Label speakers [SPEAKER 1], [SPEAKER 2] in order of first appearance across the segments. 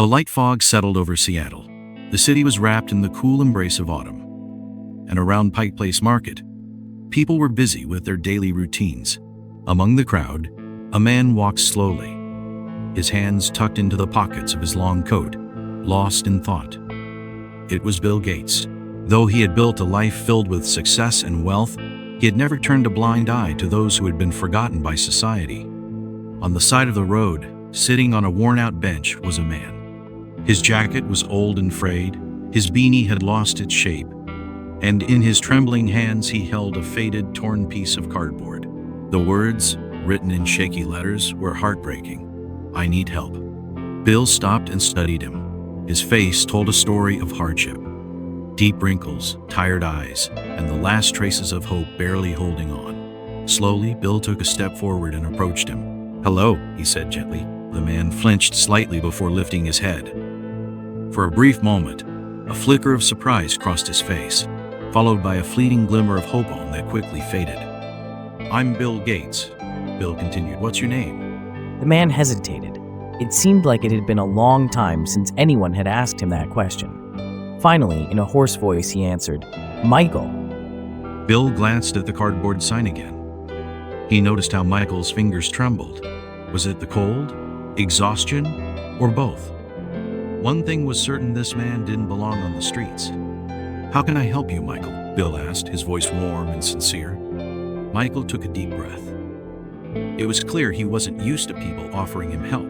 [SPEAKER 1] A light fog settled over Seattle. The city was wrapped in the cool embrace of autumn. And around Pike Place Market, people were busy with their daily routines. Among the crowd, a man walked slowly, his hands tucked into the pockets of his long coat, lost in thought. It was Bill Gates. Though he had built a life filled with success and wealth, he had never turned a blind eye to those who had been forgotten by society. On the side of the road, sitting on a worn-out bench, was a man. His jacket was old and frayed, his beanie had lost its shape, and in his trembling hands he held a faded, torn piece of cardboard. The words, written in shaky letters, were heartbreaking. "I need help." Bill stopped and studied him. His face told a story of hardship. Deep wrinkles, tired eyes, and the last traces of hope barely holding on. Slowly, Bill took a step forward and approached him. "Hello," he said gently. The man flinched slightly before lifting his head. For a brief moment, a flicker of surprise crossed his face, followed by a fleeting glimmer of hope that quickly faded. "I'm Bill Gates," Bill continued. "What's your name?"
[SPEAKER 2] The man hesitated. It seemed like it had been a long time since anyone had asked him that question. Finally, in a hoarse voice, he answered, "Michael."
[SPEAKER 1] Bill glanced at the cardboard sign again. He noticed how Michael's fingers trembled. Was it the cold, exhaustion, or both? One thing was certain: this man didn't belong on the streets. "How can I help you, Michael?" Bill asked, his voice warm and sincere. Michael took a deep breath. It was clear he wasn't used to people offering him help.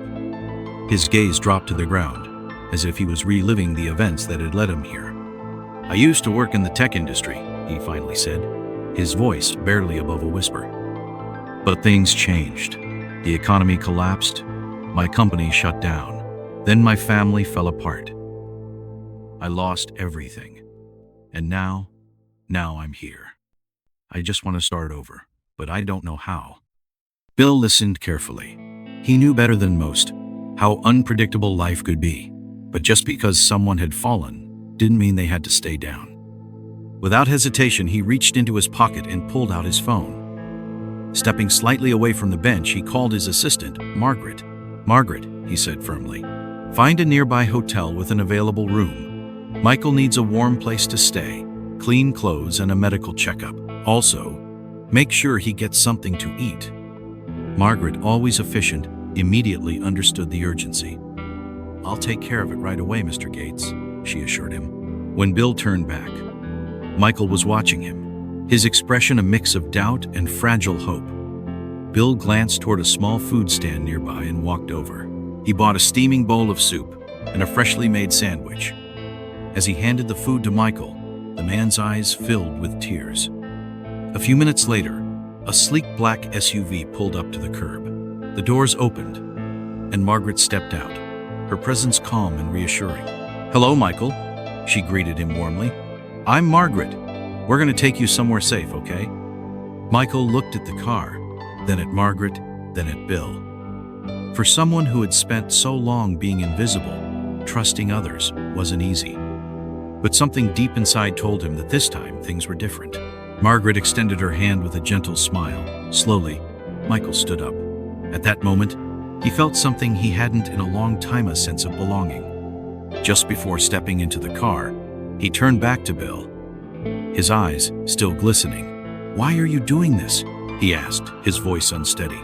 [SPEAKER 1] His gaze dropped to the ground, as if he was reliving the events that had led him here. "I used to work in the tech industry," he finally said, his voice barely above a whisper. "But things changed. The economy collapsed. My company shut down. Then my family fell apart. I lost everything. And now I'm here. I just want to start over, but I don't know how." Bill listened carefully. He knew better than most how unpredictable life could be. But just because someone had fallen didn't mean they had to stay down. Without hesitation, he reached into his pocket and pulled out his phone. Stepping slightly away from the bench, he called his assistant, Margaret. "Margaret," he said firmly, "find a nearby hotel with an available room. Michael needs a warm place to stay, clean clothes, and a medical checkup. Also, make sure he gets something to eat." Margaret, always efficient, immediately understood the urgency. "I'll take care of it right away, Mr. Gates," she assured him. When Bill turned back, Michael was watching him, his expression a mix of doubt and fragile hope. Bill glanced toward a small food stand nearby and walked over. He bought a steaming bowl of soup and a freshly made sandwich. As he handed the food to Michael, the man's eyes filled with tears. A few minutes later, a sleek black SUV pulled up to the curb. The doors opened, and Margaret stepped out, her presence calm and reassuring. "Hello, Michael," she greeted him warmly. "I'm Margaret. We're going to take you somewhere safe, okay?" Michael looked at the car, then at Margaret, then at Bill. For someone who had spent so long being invisible, trusting others wasn't easy. But something deep inside told him that this time things were different. Margaret extended her hand with a gentle smile. Slowly, Michael stood up. At that moment, he felt something he hadn't in a long time: a sense of belonging. Just before stepping into the car, he turned back to Bill, his eyes still glistening. "Why are you doing this?" he asked, his voice unsteady.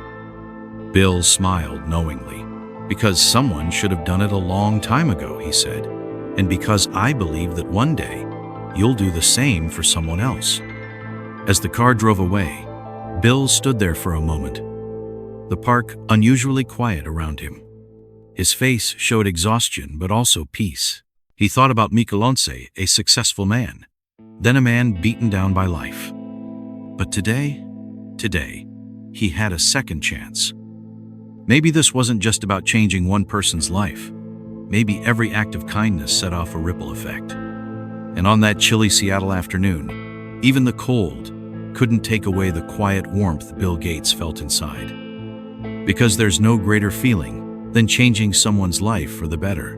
[SPEAKER 1] Bill smiled knowingly. "Because someone should have done it a long time ago," he said. "And because I believe that one day you'll do the same for someone else." As the car drove away, Bill stood there for a moment, the park unusually quiet around him. His face showed exhaustion but also peace. He thought about Michelonce, a successful man, then a man beaten down by life. But today, he had a second chance. Maybe this wasn't just about changing one person's life. Maybe every act of kindness set off a ripple effect. And on that chilly Seattle afternoon, even the cold couldn't take away the quiet warmth Bill Gates felt inside. Because there's no greater feeling than changing someone's life for the better.